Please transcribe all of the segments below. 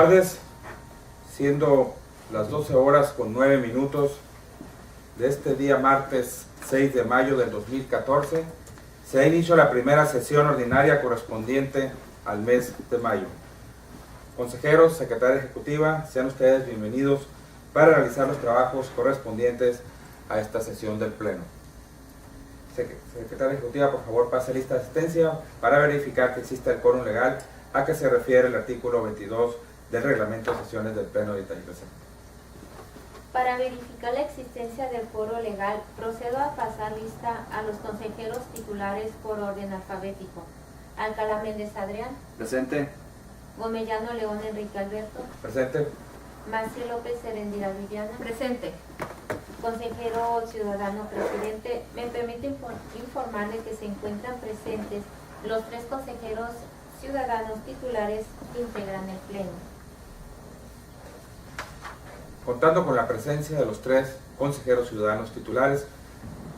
tardes, siendo las 12 horas con 9 minutos de este día martes 6 de mayo del 2014, se da inicio a la primera sesión ordinaria correspondiente al mes de mayo. Consejeros, secretaria ejecutiva, sean ustedes bienvenidos para realizar los trabajos correspondientes a esta sesión del Pleno. Secretaria ejecutiva, por favor, pase lista de asistencia para verificar que exista el quórum legal a que se refiere el artículo 22 del reglamento de sesiones del Pleno de ITAIBC. Para verificar la existencia del quórum legal, procedo a pasar lista a los consejeros titulares por orden alfabético. Alcalá Méndez Adrián. Presente. Gomellano León Enrique Alberto. Presente. Maciel López Serendira Viviana. Presente. Consejero ciudadano presidente, me permite informarle que se encuentran presentes los 3 consejeros ciudadanos titulares que integran el Pleno. Contando con la presencia de los 3 consejeros ciudadanos titulares,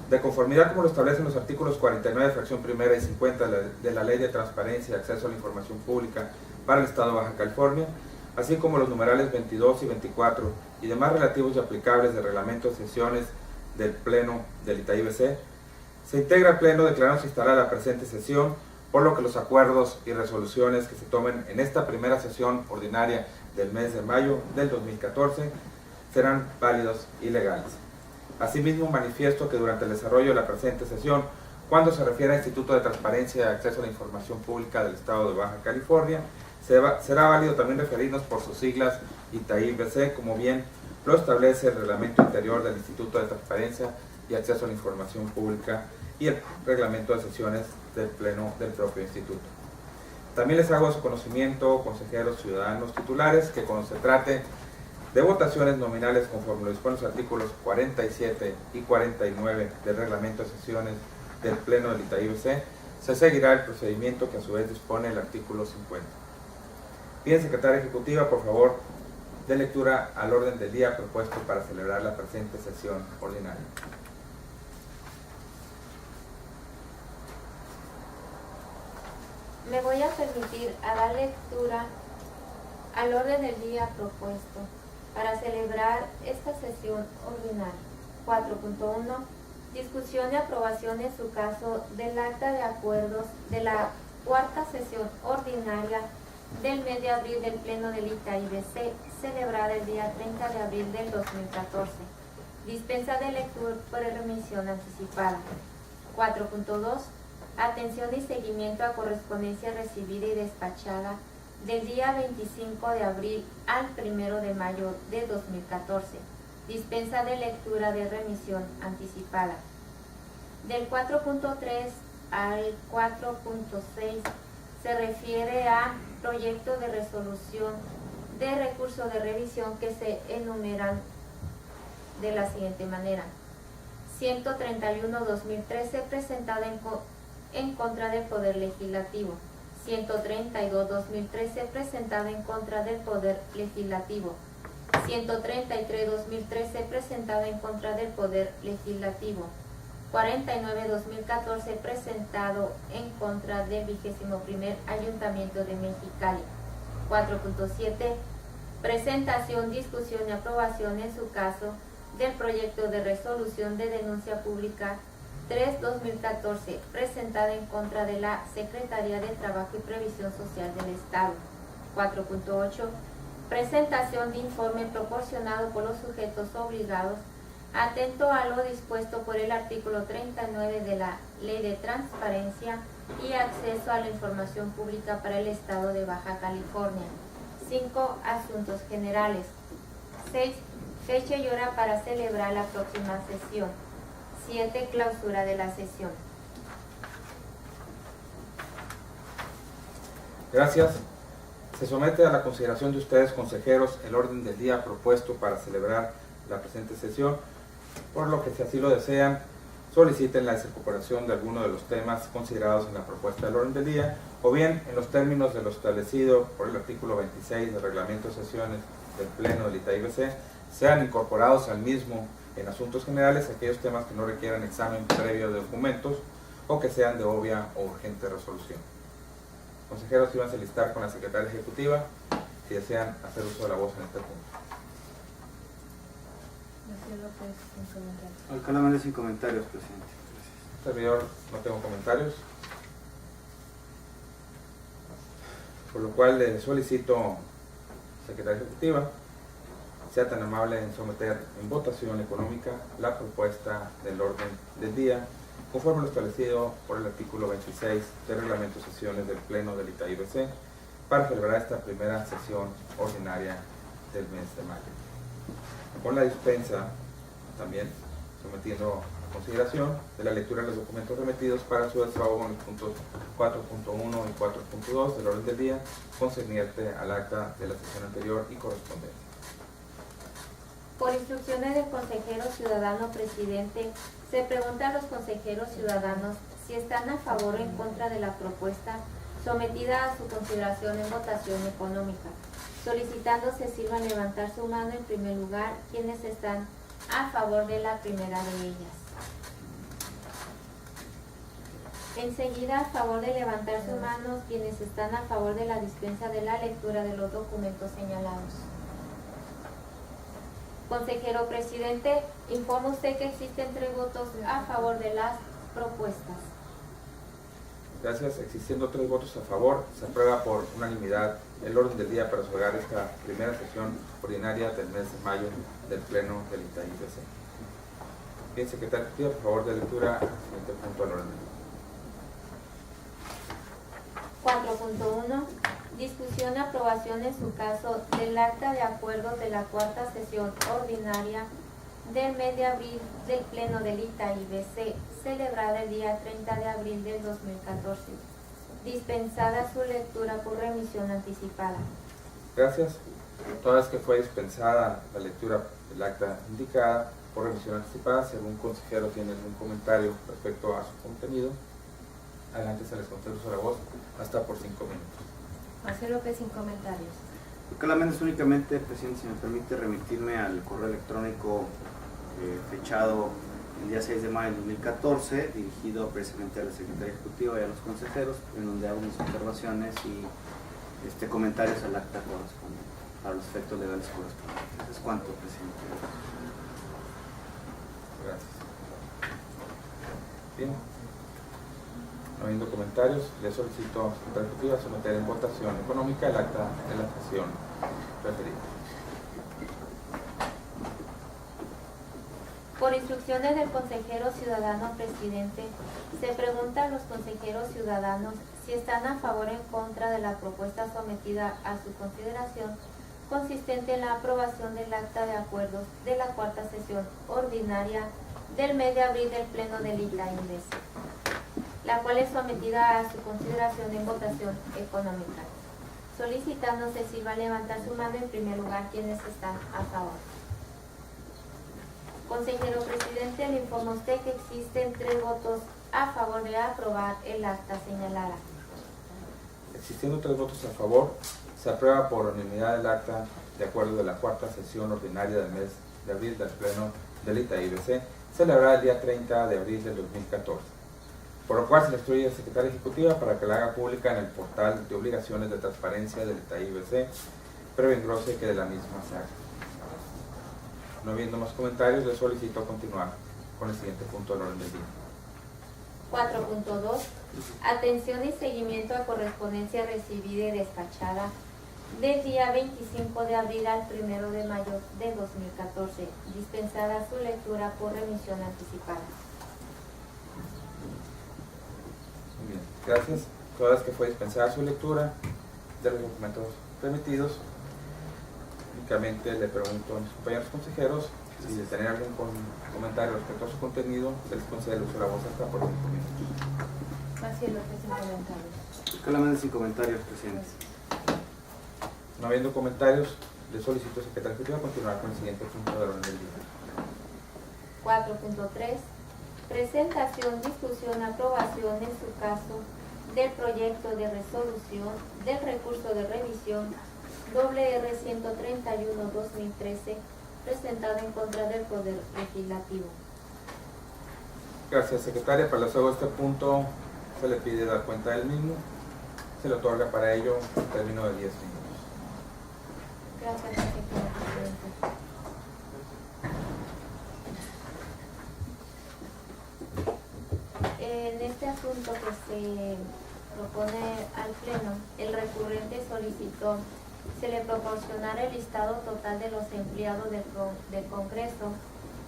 de conformidad como lo establecen los artículos 49, fracción primera y 50 de la Ley de Transparencia y Acceso a la Información Pública para el Estado de Baja California, así como los numerales 22 y 24 y demás relativos y aplicables del reglamento de sesiones del Pleno del ITAIBC, se integra el Pleno declarándose instalada la presente sesión, por lo que los acuerdos y resoluciones que se tomen en esta primera sesión ordinaria del mes de mayo del 2014 serán válidos y legales. Asimismo, manifiesto que durante el desarrollo de la presente sesión, cuando se refiere al Instituto de Transparencia y Acceso a la Información Pública del Estado de Baja California, será válido también referirnos por sus siglas ITAIBC, como bien lo establece el reglamento interior del Instituto de Transparencia y Acceso a la Información Pública y el reglamento de sesiones del Pleno del propio instituto. También les hago a su conocimiento, consejeros ciudadanos titulares, que cuando se trate de votaciones nominales conforme lo disponen los artículos 47 y 49 del reglamento de sesiones del Pleno del ITAIBC, se seguirá el procedimiento que a su vez dispone el artículo 50. Bien, secretaria ejecutiva, por favor, dé lectura al orden del día propuesto para celebrar la presente sesión ordinaria. Me voy a permitir a dar lectura al orden del día propuesto para celebrar esta sesión ordinaria. 4.1. Discusión y aprobación en su caso del acta de acuerdos de la 4ª sesión ordinaria del mes de abril del Pleno del ITAIBC, celebrada el día 30 de abril del 2014. Dispensa de lectura por remisión anticipada. 4.2. Atención y seguimiento a correspondencia recibida y despachada del día 25 de abril al 1 de mayo de 2014. Dispensa de lectura de remisión anticipada. Del 4.3 al 4.6 se refiere a proyecto de resolución de recurso de revisión que se enumeran de la siguiente manera. 131-2013 presentada en contra del Poder Legislativo. 132-2013 presentada en contra del Poder Legislativo. 133-2013 presentada en contra del Poder Legislativo. 49-2014 presentado en contra del 21º Ayuntamiento de Mexicali. 4.7. Presentación, discusión y aprobación en su caso del proyecto de resolución de denuncia pública 3-2014 presentada en contra de la Secretaría de Trabajo y Previsión Social del Estado. 4.8. Presentación de informe proporcionado por los sujetos obligados atento a lo dispuesto por el artículo 39 de la Ley de Transparencia y Acceso a la Información Pública para el Estado de Baja California. 5. Asuntos generales. 6. Fecha y hora para celebrar la próxima sesión. 7. Clausura de la sesión. Gracias. Se somete a la consideración de ustedes, consejeros, el orden del día propuesto para celebrar la presente sesión, por lo que si así lo desean, soliciten la desincorporación de alguno de los temas considerados en la propuesta del orden del día, o bien en los términos de lo establecido por el artículo 26 del reglamento de sesiones del Pleno del ITAIBC, sean incorporados al mismo en asuntos generales aquellos temas que no requieran examen previo de documentos o que sean de obvia o urgente resolución. Consejeros, íbanse a listar con la secretaria ejecutiva si desean hacer uso de la voz en este punto. Alcalde Méndez, sin comentarios, presidente. Gracias. Servidor, no tengo comentarios. Por lo cual le solicito, secretaria ejecutiva, sea tan amable en someter en votación económica la propuesta del orden del día, conforme lo establecido por el artículo 26 del reglamento de sesiones del Pleno del ITAIBC, para celebrar esta primera sesión ordinaria del mes de mayo. Con la dispensa, también sometiendo a consideración de la lectura de los documentos remitidos para su desahogo en los puntos 4.1 y 4.2 del orden del día, concerniente al acta de la sesión anterior y correspondiente. Por instrucciones del consejero ciudadano presidente, se pregunta a los consejeros ciudadanos si están a favor o en contra de la propuesta sometida a su consideración en votación económica, solicitando se sirvan levantar su mano en primer lugar quienes están a favor de la primera de ellas. Enseguida, a favor de levantar su mano quienes están a favor de la dispensa de la lectura de los documentos señalados. Consejero presidente, informa usted que existen 3 votos a favor de las propuestas. Gracias. Existiendo 3 votos a favor, se aprueba por unanimidad el orden del día para celebrar esta primera sesión ordinaria del mes de mayo del Pleno del ITAIBC. Bien, secretario, por favor, de lectura al siguiente punto del orden del día. 4.1. Discusión y aprobación en su caso del acta de acuerdo de la cuarta sesión ordinaria del mes de abril del Pleno del ITAIBC, celebrada el día 30 de abril del 2014, dispensada su lectura por remisión anticipada. Gracias. Toda vez que fue dispensada la lectura del acta indicada por remisión anticipada, si algún consejero tiene algún comentario respecto a su contenido, adelante, se les concede uso de la voz hasta por 5 minutos. Marcelo López, sin comentarios. Alcalde Méndez, únicamente, presidente, si me permite remitirme al correo electrónico fechado el día 6 de mayo de 2014, dirigido precisamente a la Secretaría Ejecutiva y a los consejeros, en donde hago mis observaciones y comentarios al acta correspondiente, para los efectos legales correspondientes. Es cuanto, presidente. Gracias. Bien. No habiendo comentarios, le solicito a la Secretaría Ejecutiva someter en votación económica el acta de la sesión referida. Por instrucciones del consejero ciudadano presidente, se pregunta a los consejeros ciudadanos si están a favor o en contra de la propuesta sometida a su consideración, consistente en la aprobación del acta de acuerdos de la cuarta sesión ordinaria del mes de abril del Pleno del ITAIBC, la cual es sometida a su consideración en votación económica, solicitando se sirva levantar su mano en primer lugar quienes están a favor. Consejero presidente, le informa usted que existen 3 votos a favor de aprobar el acta señalada. Existiendo 3 votos a favor, se aprueba por unanimidad el acta de acuerdo de la cuarta sesión ordinaria del mes de abril del Pleno del ITAIBC, celebrada el día 30 de abril del 2014. Por lo cual se le instruye a la Secretaría Ejecutiva para que la haga pública en el portal de obligaciones de transparencia del ITAIBC, previo engrose que de la misma se haga. No habiendo más comentarios, le solicito continuar con el siguiente punto del orden del día. 4.2. Atención y seguimiento a correspondencia recibida y despachada del día 25 de abril al 1 de mayo de 2014, dispensada su lectura por remisión anticipada. Muy bien, gracias. Todas las que fue dispensada su lectura de los documentos remitidos, únicamente le pregunto a mis compañeros consejeros si de tener algún comentario respecto a su contenido, se les concede el uso de la voz hasta por 5 minutos. Marcelo López, sin comentarios. Alcalde Méndez, sin comentarios, presidente. No habiendo comentarios, le solicito, secretario ejecutiva, continuar con el siguiente punto del orden del día. 4.3. Presentación, discusión, aprobación en su caso del proyecto de resolución del recurso de revisión WR 131-2013 presentado en contra del Poder Legislativo. Gracias, secretaria. Para luego de este punto se le pide dar cuenta del mismo. Se le otorga para ello un término de 10 minutos. Gracias, consejero presidente. En este asunto que se propone al Pleno, el recurrente solicitó se le proporcionara el listado total de los empleados del Congreso,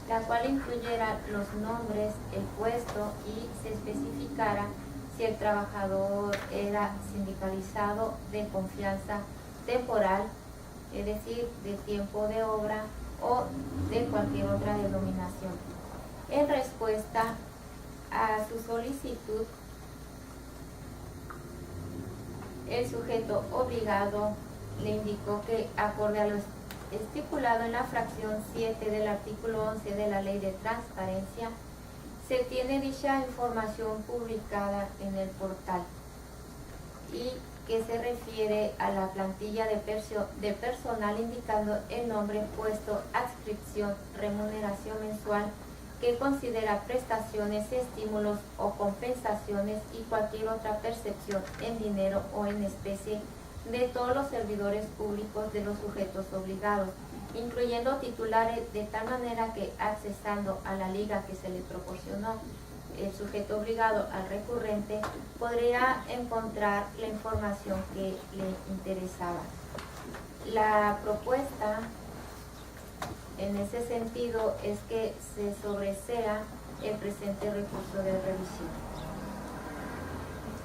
la cual incluyera los nombres, el puesto y se especificara si el trabajador era sindicalizado, de confianza, temporal, es decir, de tiempo de obra o de cualquier otra denominación. En respuesta a su solicitud, el sujeto obligado le indicó que, acorde a lo estipulado en la fracción 7 del artículo 11 de la Ley de Transparencia, se tiene dicha información publicada en el portal y que se refiere a la plantilla de personal indicando el nombre, puesto, adscripción, remuneración mensual, que considera prestaciones, estímulos o compensaciones y cualquier otra percepción en dinero o en especie de todos los servidores públicos de los sujetos obligados, incluyendo titulares, de tal manera que, accesando a la liga que se le proporcionó el sujeto obligado al recurrente, podría encontrar la información que le interesaba. La propuesta en ese sentido es que se sobresea el presente recurso de revisión.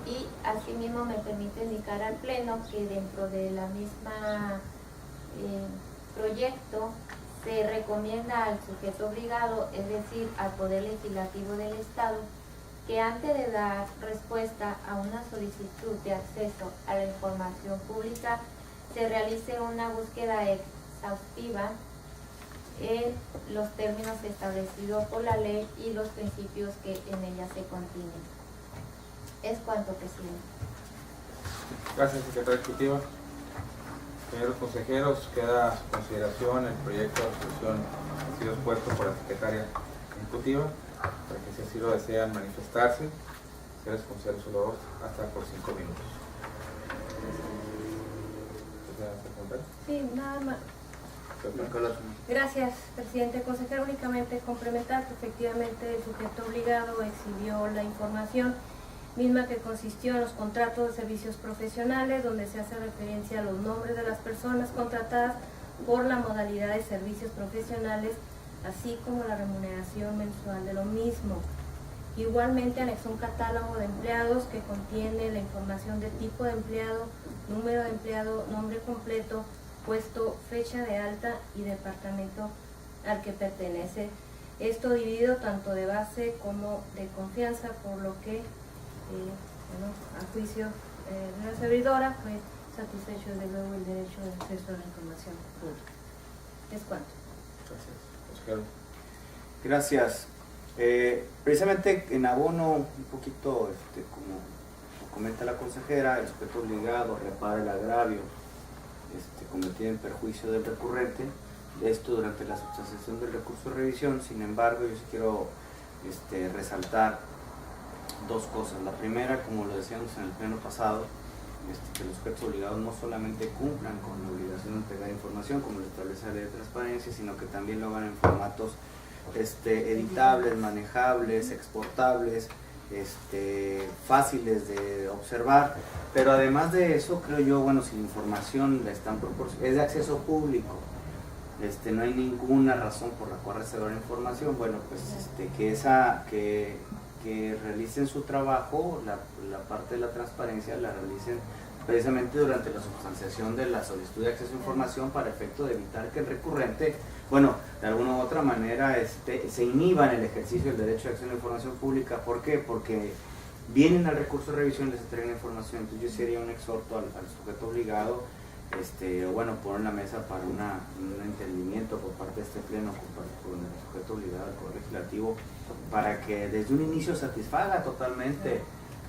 Y asimismo me permite indicar al Pleno que dentro de la misma proyecto se recomienda al sujeto obligado, es decir, al Poder Legislativo del Estado, que antes de dar respuesta a una solicitud de acceso a la información pública, se realice una búsqueda exhaustiva en los términos establecidos por la ley y los principios que en ella se contienen. Es cuanto, presidente. Gracias, secretaria ejecutiva. Señores consejeros, queda a su consideración el proyecto de resolución que ha sido expuesto por la secretaria ejecutiva, para que si así lo desean manifestarse. Señores consejeros, su labor hasta por 5 minutos. Sí, nada más. Gracias, presidente. Consejero, únicamente complementar que efectivamente el sujeto obligado exhibió la información misma que consistió en los contratos de servicios profesionales, donde se hace referencia a los nombres de las personas contratadas por la modalidad de servicios profesionales, así como la remuneración mensual de lo mismo. Igualmente anexó un catálogo de empleados que contiene la información de tipo de empleado, número de empleado, nombre completo, puesto, fecha de alta y departamento al que pertenece. Esto dividido tanto de base como de confianza, por lo que a juicio de la servidora fue satisfecho desde luego el derecho de acceso a la información pública. Es cuanto. Gracias, consejero. Gracias. Precisamente en abono un poquito, como comenta la consejera, el sujeto obligado repara el agravio cometido en perjuicio del recurrente, esto durante la substanciación del recurso de revisión. Sin embargo, yo sí quiero resaltar dos cosas. La primera, como lo decíamos en el pleno pasado, que los sujetos obligados no solamente cumplan con la obligación de entregar información como lo establece la Ley de Transparencia, sino que también lo hagan en formatos editables, manejables, exportables, fáciles de observar. Pero además de eso, creo yo, bueno, si la información la están es de acceso público, no hay ninguna razón por la cual reservar información. Bueno, pues que realicen su trabajo, la parte de la transparencia la realicen precisamente durante la substanciación de la solicitud de acceso a información, para efecto de evitar que el recurrente, bueno, de alguna u otra manera se inhiba en el ejercicio del derecho de acceso a la información pública. ¿Por qué? Porque vienen al recurso de revisión y les entregan información. Entonces yo sería un exhorto al sujeto obligado, o bueno, poner en la mesa para un entendimiento por parte de este pleno con el sujeto obligado al Poder Legislativo, para que desde un inicio satisfaga totalmente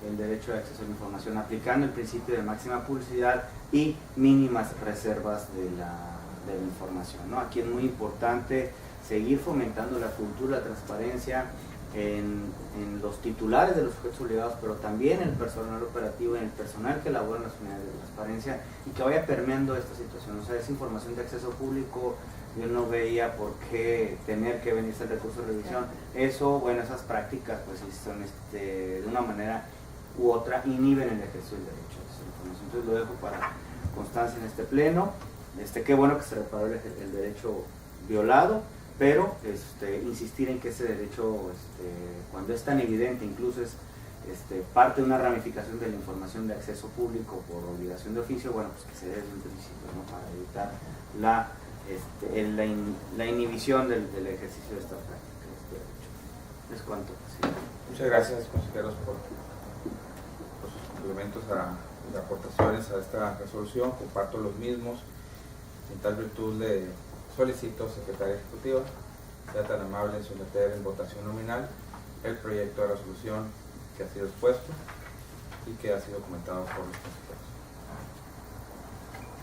el derecho de acceso a la información, aplicando el principio de máxima publicidad y mínimas reservas de la información, ¿no? Aquí es muy importante seguir fomentando la cultura de transparencia, en los titulares de los sujetos obligados, pero también en el personal operativo, en el personal que labora en las unidades de transparencia, y que vaya permeando esta situación. O sea, es información de acceso público, yo no veía por qué tener que venirse el recurso de revisión. Eso, bueno, esas prácticas pues son de una manera u otra inhiben el ejercicio del derecho a esa información. Entonces lo dejo para constancia en este pleno. Qué bueno que se reparó el derecho violado, pero insistir en que ese derecho, cuando es tan evidente, incluso es parte de una ramificación de la información de acceso público por obligación de oficio, bueno, pues que se dé desde un principio, ¿no? Para evitar la inhibición del ejercicio de esta práctica, de este derecho. Es cuanto. Sí. Muchas gracias, consejeros, por sus complementos y aportaciones a esta resolución. Comparto los mismos. En tal virtud le solicito, secretaria ejecutiva, sea tan amable en someter en votación nominal el proyecto de resolución que ha sido expuesto y que ha sido comentado por los consejeros.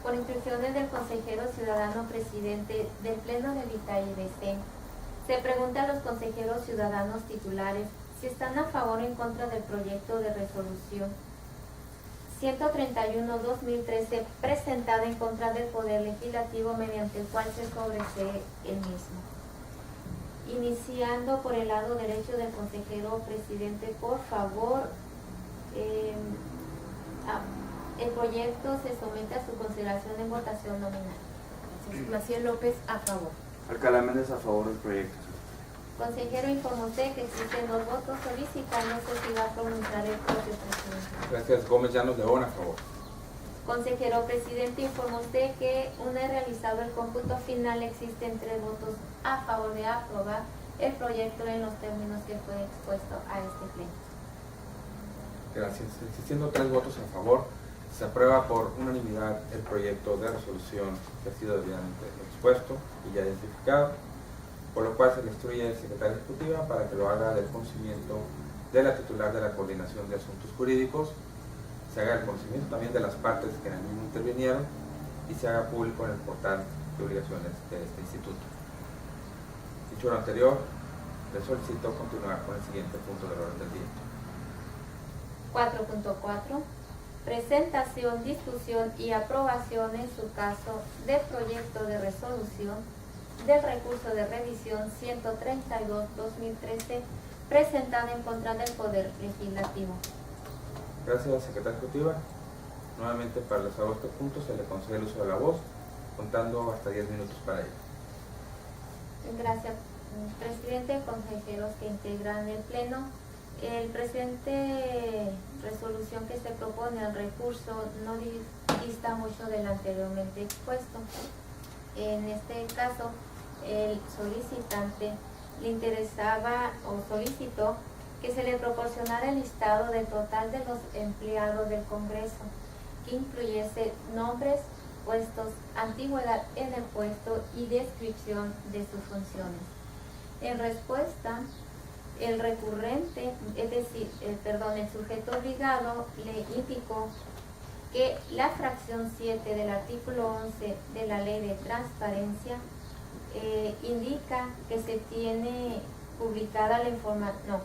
Por instrucciones del consejero ciudadano presidente del Pleno del ITAIBC, se pregunta a los consejeros ciudadanos titulares si están a favor o en contra del proyecto de resolución 131-2013 presentado en contra del Poder Legislativo, mediante el cual se sobresee el mismo. Iniciando por el lado derecho del consejero presidente, por favor, el proyecto se somete a su consideración en votación nominal. Maciel López, a favor. Alcalá Méndez, a favor del proyecto. Consejero, informa usted que existen 2 votos solicitándose si va a pronunciar el propio presidente. Gracias. Gómez Llanos León, a favor. Consejero presidente, informa usted que una vez realizado el cómputo final existen 3 votos a favor de aprobar el proyecto en los términos que fue expuesto a este pleno. Gracias. Existiendo 3 votos a favor, se aprueba por unanimidad el proyecto de resolución que ha sido debidamente expuesto y ya identificado, por lo cual se le instruye al secretario ejecutiva para que lo haga del conocimiento de la titular de la Coordinación de Asuntos Jurídicos, se haga el conocimiento también de las partes que en el mismo intervinieron y se haga público en el portal de obligaciones de este instituto. Dicho lo anterior, le solicito continuar con el siguiente punto del orden del día. 4.4. Presentación, discusión y aprobación en su caso del proyecto de resolución del recurso de revisión 132-2013 presentado en contra del Poder Legislativo. Gracias, secretaria ejecutiva. Nuevamente, para el desarrollo de este punto se le concede el uso de la voz, contando hasta 10 minutos para ello. Gracias, presidente, consejeros que integran el pleno. El presente resolución que se propone al recurso no dista mucho del anteriormente expuesto. En este caso, el solicitante le interesaba o solicitó que se le proporcionara el listado del total de los empleados del Congreso, que incluyese nombres, puestos, antigüedad en el puesto y descripción de sus funciones. En respuesta, el recurrente, es decir, el sujeto obligado le indicó que la fracción 7 del artículo 11 de la Ley de Transparencia indica que se tiene publicada la información.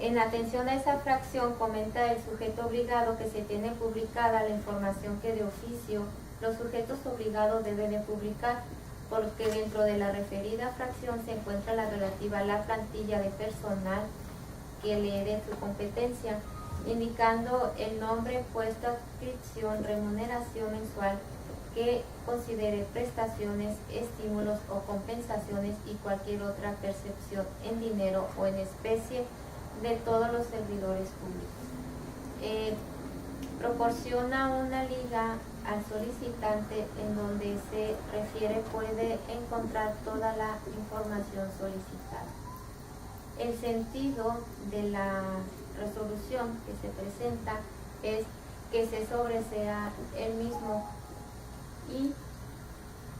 En atención a esa fracción, comenta el sujeto obligado que se tiene publicada la información que de oficio los sujetos obligados deben de publicar, porque dentro de la referida fracción se encuentra la relativa a la plantilla de personal que le den su competencia, indicando el nombre, puesto, adscripción, remuneración mensual que considere prestaciones, estímulos o compensaciones y cualquier otra percepción en dinero o en especie de todos los servidores públicos. Proporciona una liga al solicitante en donde se refiere puede encontrar toda la información solicitada. El sentido de la resolución que se presenta es que se sobresea el mismo y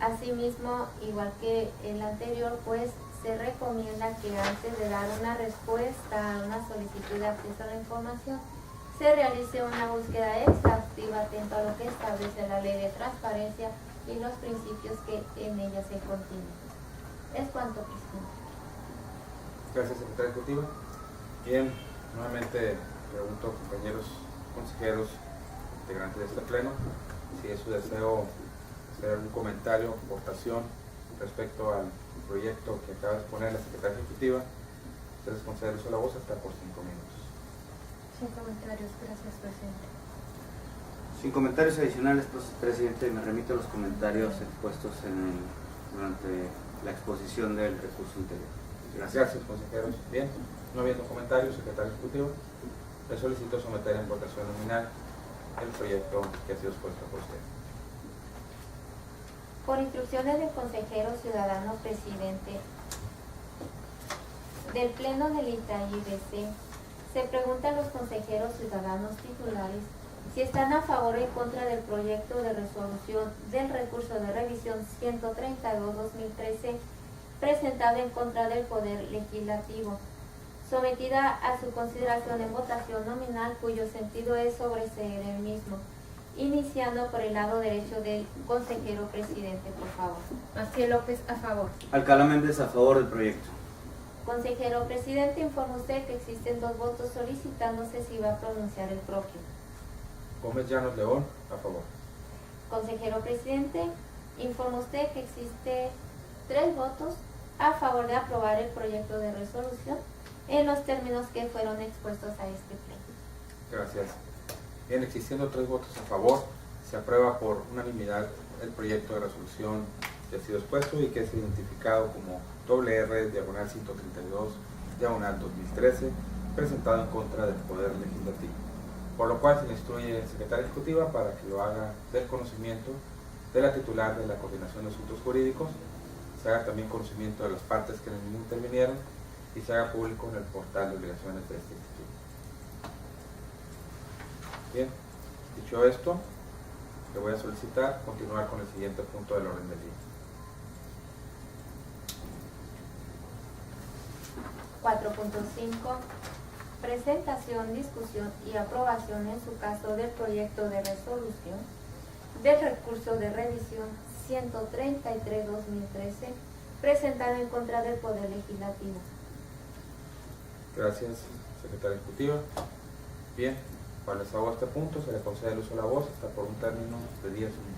asimismo, igual que el anterior, pues se recomienda que antes de dar una respuesta a una solicitud de acceso a la información se realice una búsqueda exhaustiva atento a lo que establece la Ley de Transparencia y los principios que en ella se contienen. Es cuanto, presidente. Gracias, secretaria ejecutiva. Bien, nuevamente pregunto, compañeros consejeros, integrantes de este pleno, si es su deseo hacer algún comentario, aportación respecto al proyecto que acaba de exponer la secretaria ejecutiva. Se les concede el uso de la voz hasta por 5 minutos. Sin comentarios, gracias, presidente. Sin comentarios adicionales, pues, presidente, me remito a los comentarios expuestos durante la exposición del recurso anterior. Gracias, consejeros. Bien, no habiendo comentarios, secretario ejecutivo, le solicito someter en votación nominal el proyecto que ha sido expuesto por usted. Por instrucciones del consejero ciudadano presidente del Pleno del ITAI-BC, se pregunta a los consejeros ciudadanos titulares si están a favor o en contra del proyecto de resolución del recurso de revisión 132-2013 presentado en contra del Poder Legislativo, sometida a su consideración en votación nominal, cuyo sentido es sobreseer el mismo, iniciando por el lado derecho del consejero presidente, por favor. Maciel López, a favor. Alcalá Méndez, a favor del proyecto. Consejero presidente, informa usted que existen 2 votos solicitándose si va a pronunciar el propio. Gómez Llanos León, a favor. Consejero presidente, informa usted que existe 3 votos a favor de aprobar el proyecto de resolución en los términos que fueron expuestos a este pleno. Gracias. Bien, existiendo 3 votos a favor, se aprueba por unanimidad el proyecto de resolución que ha sido expuesto y que es identificado como WR/132/2013, presentado en contra del Poder Legislativo. Por lo cual se le instruye secretaria ejecutiva para que lo haga del conocimiento de la titular de la Coordinación de Asuntos Jurídicos, se haga también conocimiento de las partes que en el mismo intervinieron y se haga público en el portal de obligaciones de este instituto. Bien, dicho esto, le voy a solicitar continuar con el siguiente punto del orden del día. 4.5. Presentación, discusión y aprobación en su caso del proyecto de resolución del recurso de revisión 133-2013 presentado en contra del Poder Legislativo. Gracias, secretaria ejecutiva. Bien, para les hago este punto, se le concede el uso de la voz hasta por un término de 10 minutos.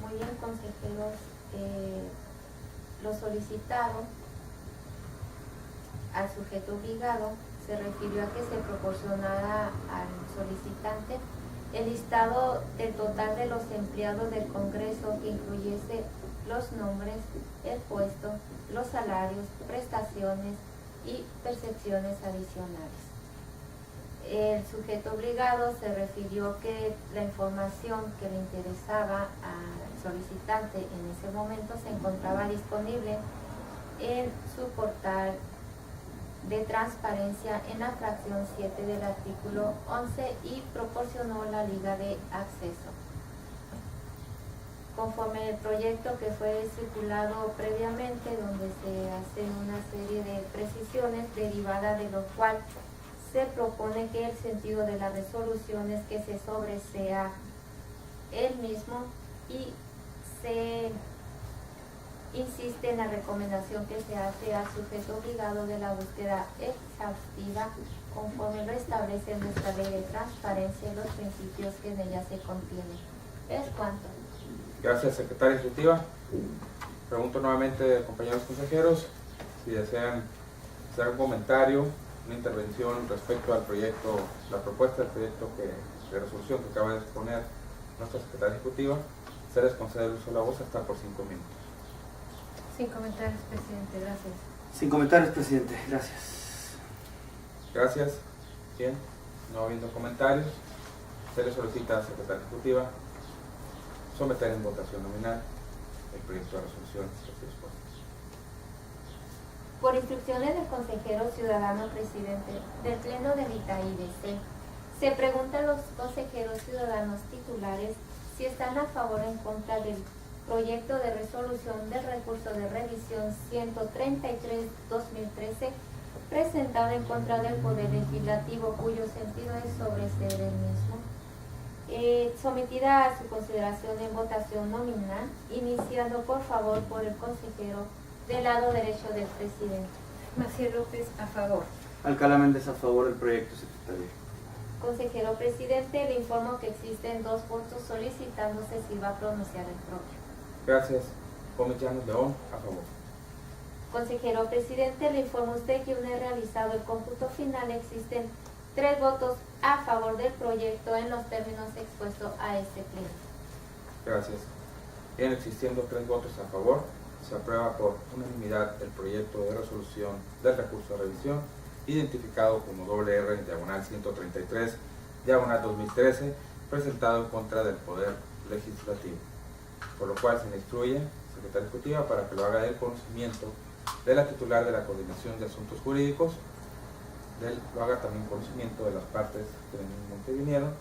Muy bien, consejeros, lo solicitado al sujeto obligado se refirió a que se proporcionara al solicitante el listado del total de los empleados del Congreso que incluyese los nombres, el puesto, los salarios, prestaciones y percepciones adicionales. El sujeto obligado se refirió que la información que le interesaba al solicitante en ese momento se encontraba disponible en su portal de transparencia en la fracción 7 del artículo 11 y proporcionó la liga de acceso. Conforme el proyecto que fue circulado previamente, donde se hace una serie de precisiones derivada de lo cual se propone que el sentido de la resolución es que se sobresea el mismo y se insiste en la recomendación que se hace al sujeto obligado de la búsqueda exhaustiva conforme lo establece nuestra ley de transparencia y los principios que en ella se contienen. Es cuanto. Gracias, secretaria ejecutiva. Pregunto nuevamente, compañeros consejeros, si desean hacer un comentario, una intervención respecto al proyecto, la propuesta del proyecto de resolución que acaba de exponer nuestra secretaria ejecutiva. Se les concede el uso de la voz hasta por 5 minutos. Sin comentarios, presidente, gracias. Sin comentarios, presidente, gracias. Gracias. Bien, no habiendo comentarios, se le solicita a la secretaria ejecutiva someter en votación nominal el proyecto de resolución que se dispone. Por instrucciones del consejero ciudadano presidente del Pleno del ITAI-BC, se pregunta a los consejeros ciudadanos titulares si están a favor o en contra del proyecto de resolución del recurso de revisión 133-2013 presentado en contra del Poder Legislativo, cuyo sentido es sobreseer el mismo, sometida a su consideración en votación nominal, iniciando por favor por el consejero del lado derecho del presidente. Maciel López, a favor. Alcalá Méndez, a favor del proyecto, secretaria. Consejero presidente, le informo que existen 2 votos solicitándose si va a pronunciar el propio. Gracias. Gómez Llanos León, a favor. Consejero presidente, le informo a usted que una vez realizado el cómputo final existen 3 votos a favor del proyecto en los términos expuestos a este pleno. Gracias. Bien, existiendo 3 votos a favor, se aprueba por unanimidad el proyecto de resolución del recurso de revisión, identificado como R/133/2013, presentado en contra del Poder Legislativo. Por lo cual se le instruye, Secretaria Ejecutiva, para que lo haga del conocimiento de la titular de la Coordinación de Asuntos Jurídicos, lo haga también conocimiento de las partes que en el mismo intervinieron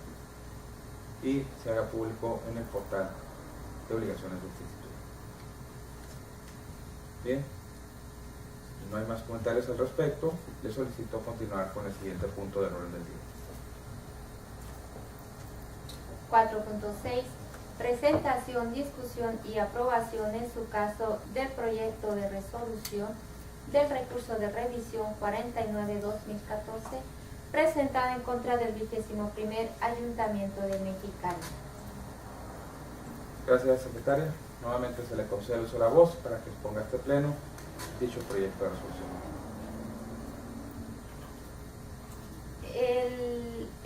y se haga público en el portal de obligaciones del instituto. Bien, si no hay más comentarios al respecto, le solicito continuar con el siguiente punto del orden del día. 4.6. Presentación, discusión y aprobación en su caso del proyecto de resolución del recurso de revisión 49/2014 presentada en contra del 21º Ayuntamiento de Mexicali. Gracias, secretaria. Nuevamente se le concede el uso de la voz para que exponga este pleno dicho proyecto de resolución.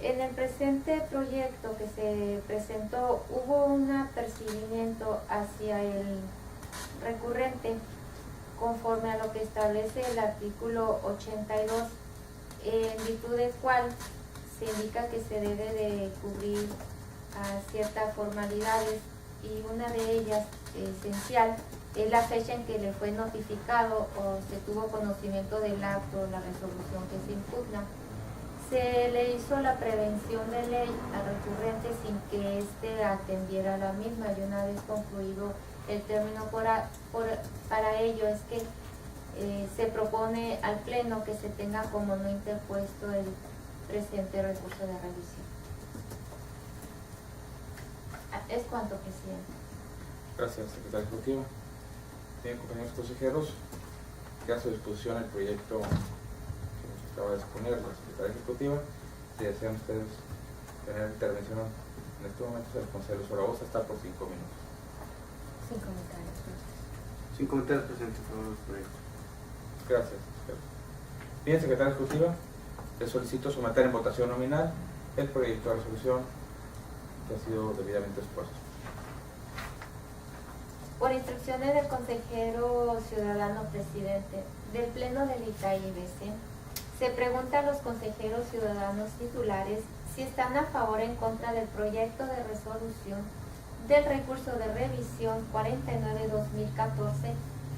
En el presente proyecto que se presentó hubo un apercibimiento hacia el recurrente conforme a lo que establece el artículo 82, en virtud del cual se indica que se debe de cubrir a ciertas formalidades y una de ellas esencial es la fecha en que le fue notificado o se tuvo conocimiento del acto o la resolución que se impugna. Se le hizo la prevención de ley al recurrente sin que éste atendiera la misma y una vez concluido el término para ello es que se propone al Pleno que se tenga como no interpuesto el presente recurso de revisión. Es cuanto, presidente. Gracias, secretaria ejecutiva. Bien, compañeros consejeros, queda a su disposición el proyecto que nos acaba de exponer la secretaria ejecutiva. Si desean ustedes tener intervención en este momento, se les concede el uso de la voz hasta por 5 minutos. Sin comentarios, gracias. Sin comentarios, presidente, a favor del proyecto. Gracias. Bien, secretaria ejecutiva, le solicito someter en votación nominal el proyecto de resolución que ha sido debidamente expuesto. Por instrucciones del consejero ciudadano presidente del Pleno del ITAI-BC, se pregunta a los consejeros ciudadanos titulares si están a favor o en contra del proyecto de resolución del recurso de revisión 49/2014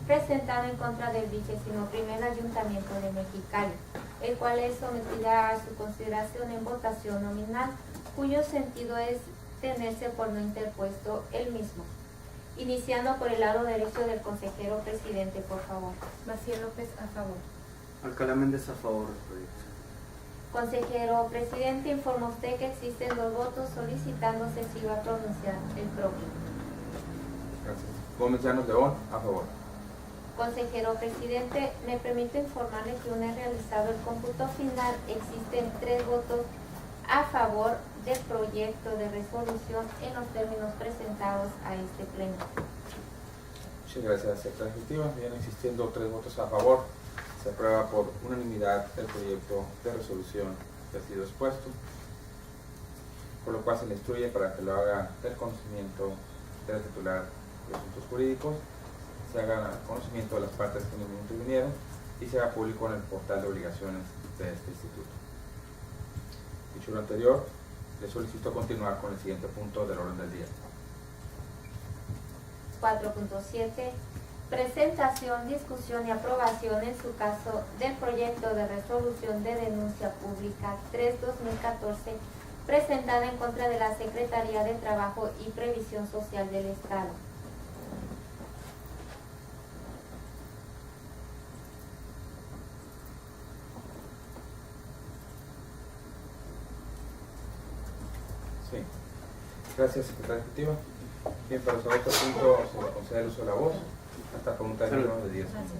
presentado en contra del 21º Ayuntamiento de Mexicali, el cual es sometida a su consideración en votación nominal, cuyo sentido es tenerse por no interpuesto el mismo. Iniciando por el lado derecho del consejero presidente, por favor. Maciel López, a favor. Alcalá Méndez, a favor del proyecto. Consejero presidente, informa usted que existen 2 votos solicitándose si va a pronunciar el propio. Gracias. Gómez Llanos León, a favor. Consejero presidente, me permite informarle que una vez realizado el cómputo final existen 3 votos a favor del proyecto de resolución en los términos presentados a este pleno. Muchas gracias, secretaria ejecutiva. Bien, existiendo 3 votos a favor, se aprueba por unanimidad el proyecto de resolución que ha sido expuesto, por lo cual se le instruye para que lo haga del conocimiento de la titular de asuntos jurídicos, se haga conocimiento de las partes que no intervinieron y se haga público en el portal de obligaciones de este instituto. Dicho lo anterior, le solicito continuar con el siguiente punto del orden del día. 4.7. Presentación, discusión y aprobación en su caso del proyecto de resolución de denuncia pública 3/2014 presentada en contra de la Secretaría de Trabajo y Previsión Social del Estado. Sí. Gracias, secretaria ejecutiva. Bien, para resolver este punto se le concede el uso de la voz. Hasta pregunta de mínimo de 10 minutos.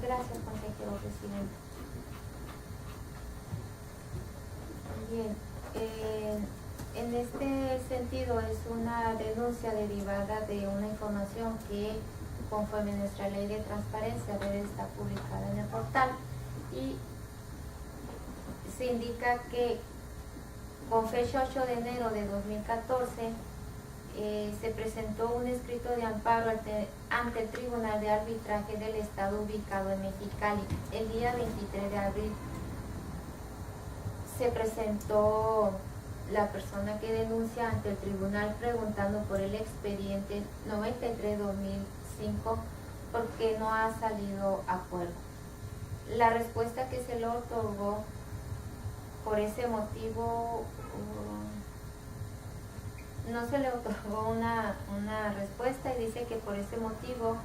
Gracias, consejero presidente. Bien, en este sentido es una denuncia derivada de una información que conforme a nuestra ley de transparencia debe estar publicada en el portal y se indica que con fecha 8 de enero de 2014 se presentó un escrito de amparo ante el Tribunal de Arbitraje del Estado ubicado en Mexicali. El día 23 de abril se presentó la persona que denuncia ante el tribunal preguntando por el expediente 93-2005 porque no ha salido acuerdo. La respuesta que se le otorgó por ese motivo, no se le otorgó una respuesta y dice que por ese motivo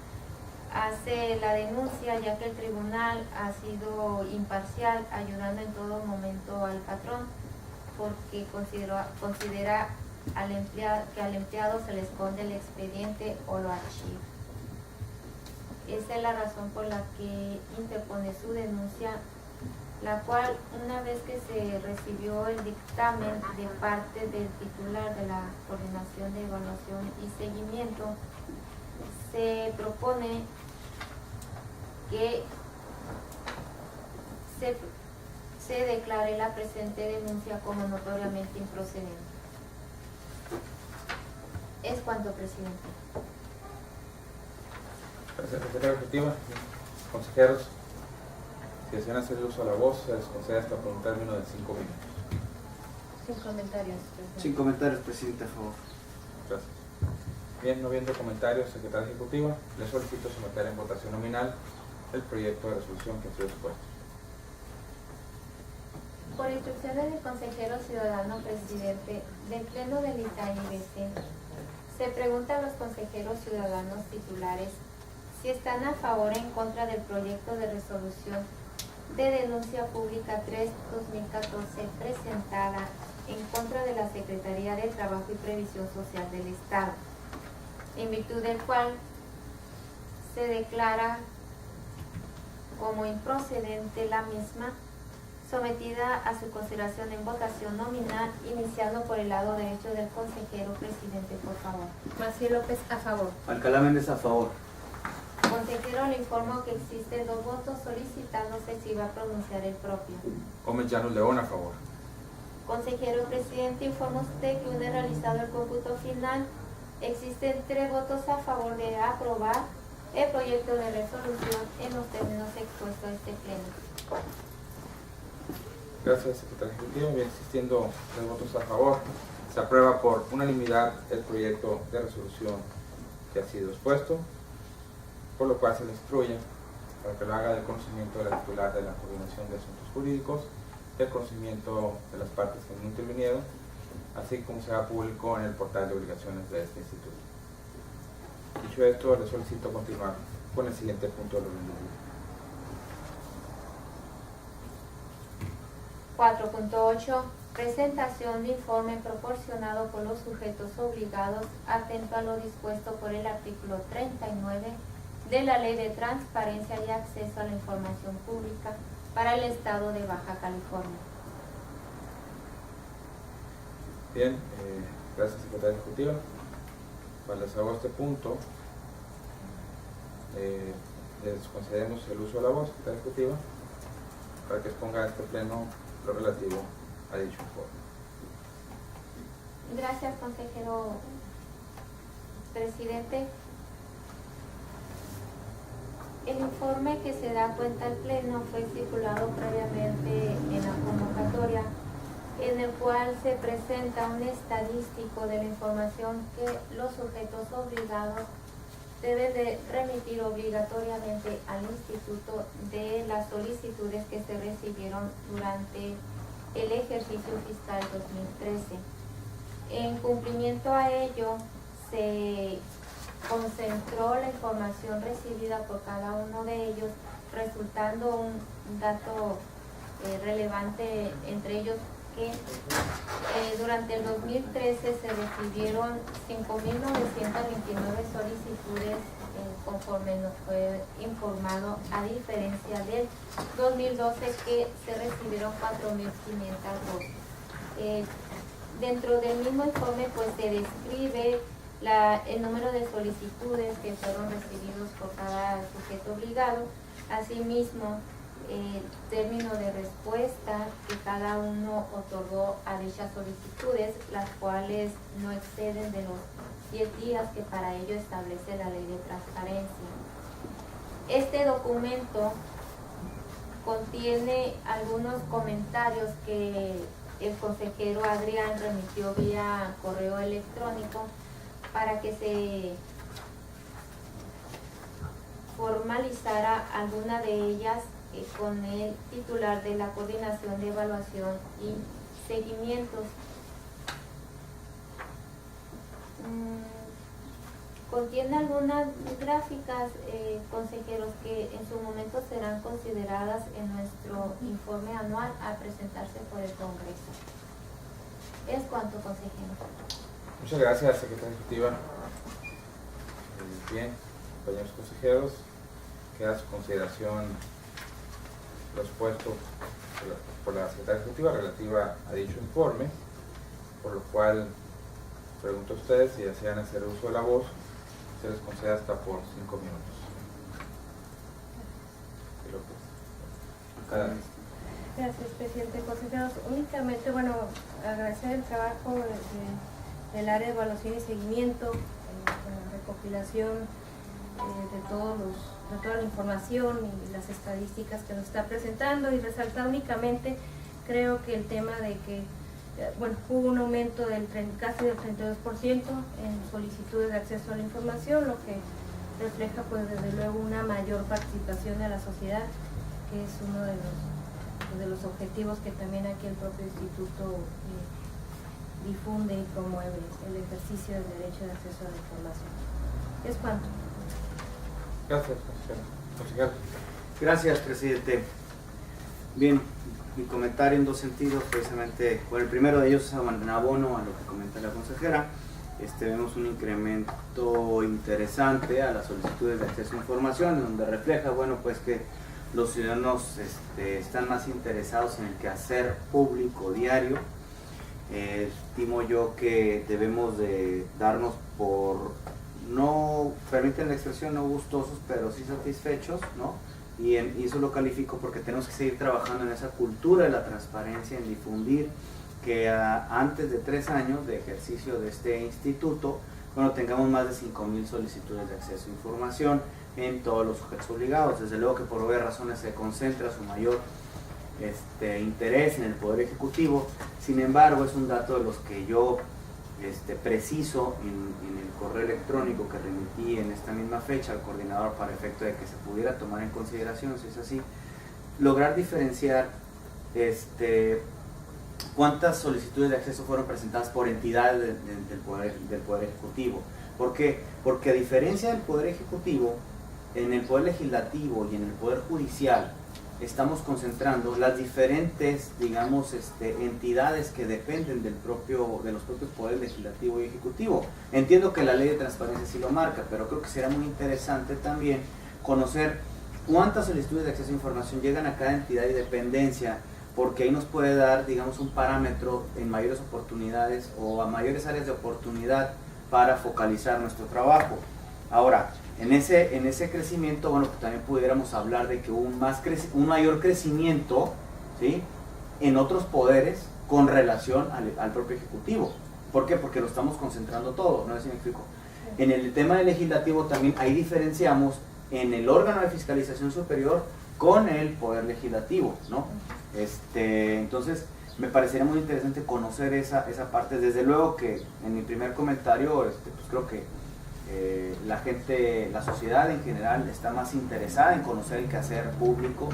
hace la denuncia ya que el tribunal ha sido imparcial ayudando en todo momento al patrón porque considera que al empleado se le esconde el expediente o lo archiva. Esa es la razón por la que interpone su denuncia, la cual una vez que se recibió el dictamen de parte del titular de la Coordinación de Evaluación y Seguimiento, se propone que se declare la presente denuncia como notoriamente improcedente. Es cuanto, presidente. Gracias, secretaria ejecutiva. Consejeros, si desean hacer uso de la voz, se les concede hasta por un término de 5 minutos. Sin comentarios, presidente. Sin comentarios, presidente, a favor. Gracias. Bien, no viendo comentarios, secretaria ejecutiva, le solicito someter en votación nominal el proyecto de resolución que ha sido expuesto. Por instrucciones del consejero ciudadano presidente del Pleno del ITAI-BC, se pregunta a los consejeros ciudadanos titulares si están a favor o en contra del proyecto de resolución de denuncia pública 3/2014 presentada en contra de la Secretaría de Trabajo y Previsión Social del Estado, en virtud del cual se declara como improcedente la misma, sometida a su consideración en votación nominal, iniciando por el lado derecho del consejero presidente, por favor. Maciel López, a favor. Alcalá Méndez, a favor. Consejero, le informo que existen 2 votos solicitándose si va a pronunciar el propio. Gómez Llanos León, a favor. Consejero presidente, informa usted que una vez realizado el cómputo final, existen 3 votos a favor de aprobar el proyecto de resolución en los términos expuestos a este pleno. Gracias, secretaria ejecutiva. Bien, existiendo 3 votos a favor, se aprueba por unanimidad el proyecto de resolución que ha sido expuesto, por lo cual se le instruye para que lo haga del conocimiento de la titular de la Coordinación de Asuntos Jurídicos, del conocimiento de las partes que no intervinieron, así como se haga público en el portal de obligaciones de este instituto. Dicho esto, le solicito continuar con el siguiente punto del orden del día. 4.8. Presentación de informe proporcionado por los sujetos obligados atento a lo dispuesto por el artículo 39 de la Ley de Transparencia y Acceso a la Información Pública para el Estado de Baja California. Bien, gracias, secretaria ejecutiva. Para les hago este punto, les concedemos el uso de la voz, secretaria ejecutiva, para que exponga a este pleno lo relativo a dicho informe. Gracias, consejero presidente. El informe que se da cuenta al pleno fue circulado previamente en la convocatoria, en el cual se presenta un estadístico de la información que los sujetos obligados deben de remitir obligatoriamente al instituto de las solicitudes que se recibieron durante el ejercicio fiscal 2013. En cumplimiento a ello, se concentró la información recibida por cada uno de ellos, resultando un dato relevante entre ellos que durante el 2013 se recibieron 5.929 solicitudes conforme nos fue informado, a diferencia del 2012 que se recibieron 4.502. Dentro del mismo informe pues se describe el número de solicitudes que fueron recibidos por cada sujeto obligado, asimismo el término de respuesta que cada uno otorgó a dichas solicitudes, las cuales no exceden de los 10 días que para ello establece la Ley de Transparencia. Este documento contiene algunos comentarios que el consejero Adrián remitió vía correo electrónico para que se formalizara alguna de ellas con el titular de la Coordinación de Evaluación y Seguimientos. Contiene algunas gráficas, consejeros, que en su momento serán consideradas en nuestro informe anual a presentarse por el Congreso. Es cuanto, consejero. Muchas gracias, secretaria ejecutiva. Bien, compañeros consejeros, queda a su consideración lo expuesto por la secretaria ejecutiva relativa a dicho informe, por lo cual pregunto a ustedes si desean hacer uso de la voz, se les concede hasta por 5 minutos. Gracias, presidente. Consejeros, únicamente, bueno, agradecer el trabajo del área de evaluación y seguimiento, con la recopilación de toda la información y las estadísticas que nos está presentando, y resaltar únicamente, creo que el tema de que hubo un aumento casi del 32% en solicitudes de acceso a la información, lo que refleja pues desde luego una mayor participación de la sociedad, que es uno de los objetivos que también aquí el propio instituto difunde y promueve, el ejercicio del derecho de acceso a la información. ¿Es cuánto? Gracias, consejero. Gracias, presidente. Bien, mi comentario en dos sentidos, precisamente, bueno, el primero de ellos es en abono a lo que comenta la consejera. Vemos un incremento interesante a las solicitudes de acceso a información, donde refleja, bueno, pues que los ciudadanos están más interesados en el quehacer público diario. Estimo yo que debemos de darnos por, no, permiten la expresión, no gustosos, pero sí satisfechos, ¿no? Y eso lo califico porque tenemos que seguir trabajando en esa cultura de la transparencia, en difundir que antes de 3 años de ejercicio de este instituto, bueno, tengamos más de 5.000 solicitudes de acceso a información en todos los sujetos obligados. Desde luego que por obvias razones se concentra su mayor interés en el Poder Ejecutivo. Sin embargo, es un dato de los que yo preciso en el correo electrónico que remití en esta misma fecha al coordinador para efecto de que se pudiera tomar en consideración, si es así, lograr diferenciar cuántas solicitudes de acceso fueron presentadas por entidades del Poder Ejecutivo. ¿Por qué? Porque a diferencia del Poder Ejecutivo, en el Poder Legislativo y en el Poder Judicial estamos concentrando las diferentes, digamos, entidades que dependen de los propios poderes legislativo y ejecutivo. Entiendo que la Ley de Transparencia sí lo marca, pero creo que será muy interesante también conocer cuántas solicitudes de acceso a información llegan a cada entidad y dependencia, porque ahí nos puede dar, digamos, un parámetro en mayores oportunidades o a mayores áreas de oportunidad para focalizar nuestro trabajo. Ahora, en ese crecimiento, bueno, pues también pudiéramos hablar de que hubo un mayor crecimiento, ¿sí?, en otros poderes con relación al propio Ejecutivo. ¿Por qué? Porque lo estamos concentrando todo, no sé si me explico. En el tema del legislativo también ahí diferenciamos en el órgano de fiscalización superior con el Poder Legislativo, ¿no? Entonces, me parecería muy interesante conocer esa parte. Desde luego que en mi primer comentario, pues creo que la gente, la sociedad en general está más interesada en conocer el quehacer público.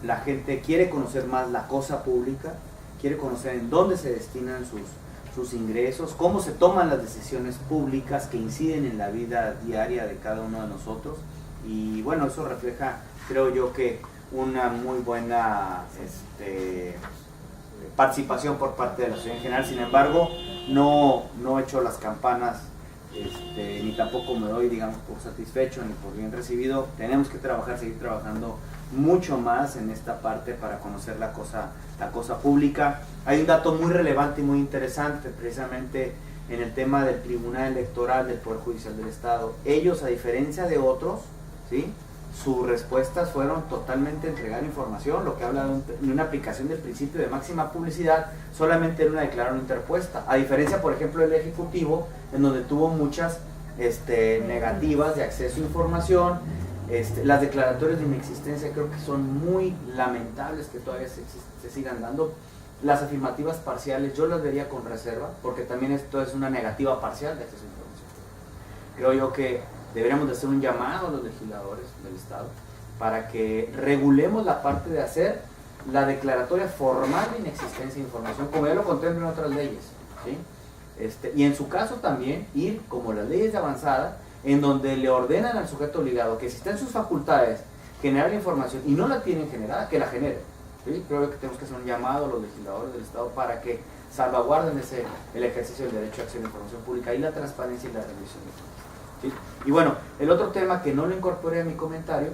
La gente quiere conocer más la cosa pública, quiere conocer en dónde se destinan sus ingresos, cómo se toman las decisiones públicas que inciden en la vida diaria de cada uno de nosotros. Y bueno, eso refleja, creo yo, que una muy buena participación por parte de la sociedad en general. Sin embargo, no he hecho las campanas, ni tampoco me doy, digamos, por satisfecho ni por bien recibido. Tenemos que seguir trabajando mucho más en esta parte para conocer la cosa pública. Hay un dato muy relevante y muy interesante precisamente en el tema del Tribunal Electoral del Poder Judicial del Estado. Ellos, a diferencia de otros, ¿sí?, sus respuestas fueron totalmente entregar información, lo que habla de una aplicación del principio de máxima publicidad, solamente en una declaración interpuesta, a diferencia, por ejemplo, del Ejecutivo, en donde tuvo muchas negativas de acceso a información. Las declaratorias de inexistencia creo que son muy lamentables que todavía se sigan dando. Las afirmativas parciales yo las vería con reserva, porque también esto es una negativa parcial de acceso a información. Creo yo que deberíamos de hacer un llamado a los legisladores del Estado para que regulemos la parte de hacer la declaratoria formal de inexistencia de información, como ya lo contemplan otras leyes, ¿sí? Y en su caso también ir como las leyes de avanzada, en donde le ordenan al sujeto obligado que si está en sus facultades generar la información y no la tienen generada, que la genere, ¿sí? Creo que tenemos que hacer un llamado a los legisladores del Estado para que salvaguarden el ejercicio del derecho a acceso a la información pública y la transparencia y la rendición de cuentas. ¿Sí? Y bueno, el otro tema que no lo incorporé a mi comentario,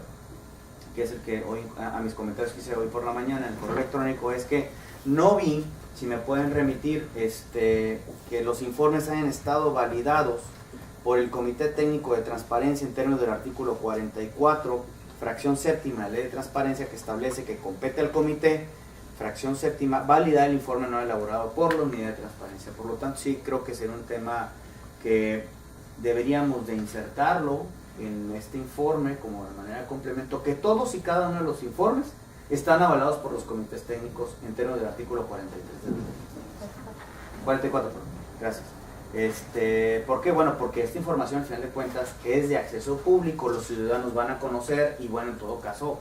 que es el que hoy, a mis comentarios que hice hoy por la mañana en el correo electrónico, es que no vi, si me pueden remitir, que los informes hayan estado validados por el Comité Técnico de Transparencia en términos del artículo 44, fracción séptima de la Ley de Transparencia, que establece que compete al comité, fracción séptima, validar el informe no elaborado por la Unidad de Transparencia. Por lo tanto, sí creo que será un tema que deberíamos de insertarlo en este informe como de manera de complemento, que todos y cada uno de los informes están avalados por los comités técnicos en términos del artículo 44, perdón. Gracias. ¿Por qué? Bueno, porque esta información al final de cuentas es de acceso público, los ciudadanos van a conocer y bueno, en todo caso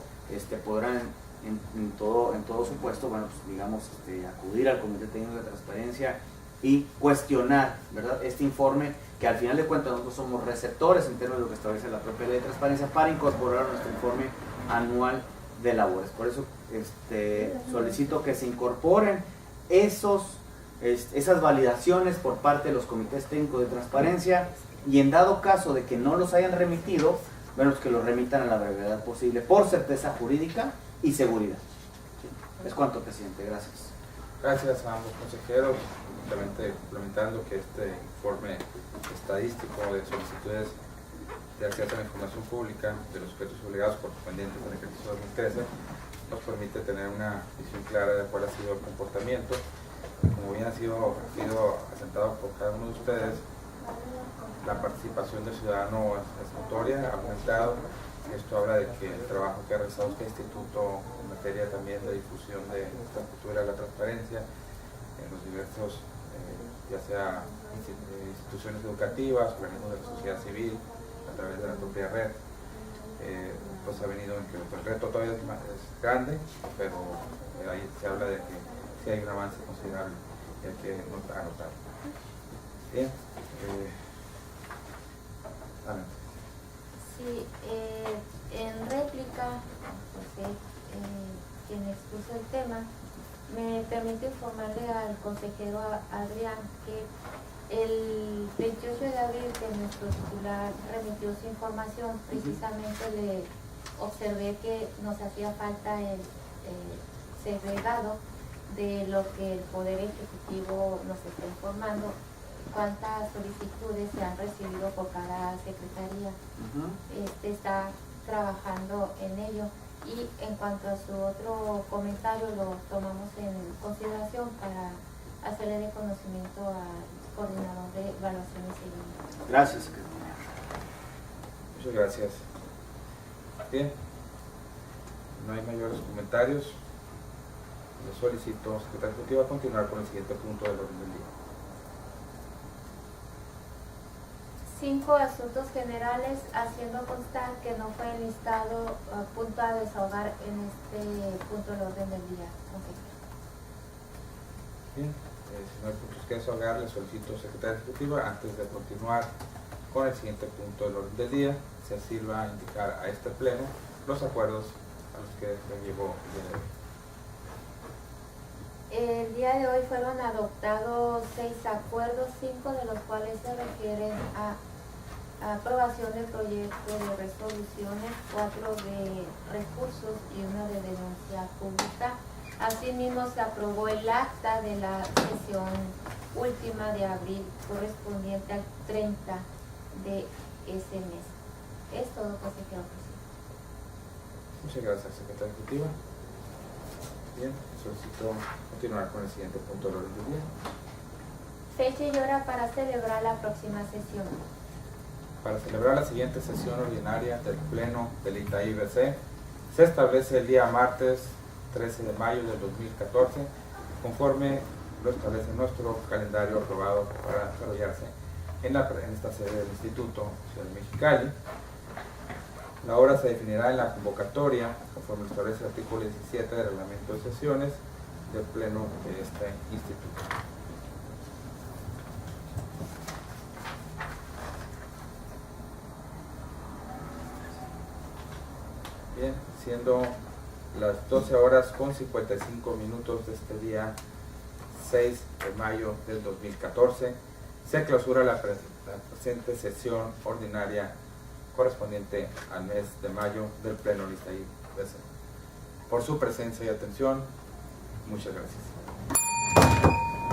podrán en todo supuesto, bueno, pues digamos, acudir al Comité Técnico de Transparencia y cuestionar, ¿verdad?, este informe, que al final de cuentas nosotros somos receptores en términos de lo que establece la propia Ley de Transparencia para incorporar a nuestro informe anual de labores. Por eso solicito que se incorporen esas validaciones por parte de los comités técnicos de transparencia, y en dado caso de que no los hayan remitido, bueno, pues que los remitan a la brevedad posible por certeza jurídica y seguridad. ¿Sí? Es cuanto, presidente. Gracias. Gracias a ambos consejeros. Simplemente complementando que este informe estadístico de solicitudes de acceso a la información pública de los sujetos obligados correspondientes al ejercicio 2013 nos permite tener una visión clara de cuál ha sido el comportamiento. Como bien ha sido asentado por cada uno de ustedes, la participación del ciudadano es notoria, ha aumentado. Esto habla de que el trabajo que ha realizado este instituto en materia también de difusión de esta cultura de la transparencia en los diversos, ya sea instituciones educativas, organismos de la sociedad civil, a través de la propia red, pues ha venido en que el reto todavía es grande, pero ahí se habla de que sí hay un avance considerable y hay que anotarlo. Bien, adelante. Sí, en réplica, quien expuso el tema, me permite informarle al consejero Adrián que el 28 de abril que nuestro titular remitió su información, precisamente le observé que nos hacía falta el segregado de lo que el Poder Ejecutivo nos está informando, cuántas solicitudes se han recibido por cada secretaría. Está trabajando en ello. Y en cuanto a su otro comentario, lo tomamos en consideración para hacerle de conocimiento al coordinador de evaluación y seguimiento. Gracias, secretaria. Muchas gracias. Bien, no hay mayores comentarios. Le solicito, secretario ejecutivo, a continuar con el siguiente punto del orden del día. 5 asuntos generales, haciendo constar que no fue enlistado punto a desahogar en este punto del orden del día. Bien, si no hay puntos que desahogar, le solicito, secretaria ejecutiva, antes de continuar con el siguiente punto del orden del día, se así va a indicar a este pleno los acuerdos a los que se llevó el día de hoy. El día de hoy fueron adoptados 6 acuerdos, 5 de los cuales se refieren a aprobación del proyecto de resoluciones, 4 de recursos y 1 de denuncia pública. Asimismo, se aprobó el acta de la sesión última de abril correspondiente al 30 de ese mes. Es todo, consejero presidente. Muchas gracias, secretaria ejecutiva. Bien, solicito continuar con el siguiente punto del orden del día. Fecha y hora para celebrar la próxima sesión. Para celebrar la siguiente sesión ordinaria del Pleno del ITAI-BC, se establece el día martes 13 de mayo del 2014, conforme lo establece nuestro calendario aprobado para desarrollarse en esta sede del Instituto Ciudad de Mexicali. La hora se definirá en la convocatoria, conforme lo establece el artículo 17 del reglamento de sesiones del Pleno de este Instituto. Bien, siendo las 12 horas con 55 minutos de este día 6 de mayo del 2014, se clausura la presente sesión ordinaria correspondiente al mes de mayo del Pleno del ITAI-BC. Por su presencia y atención, muchas gracias.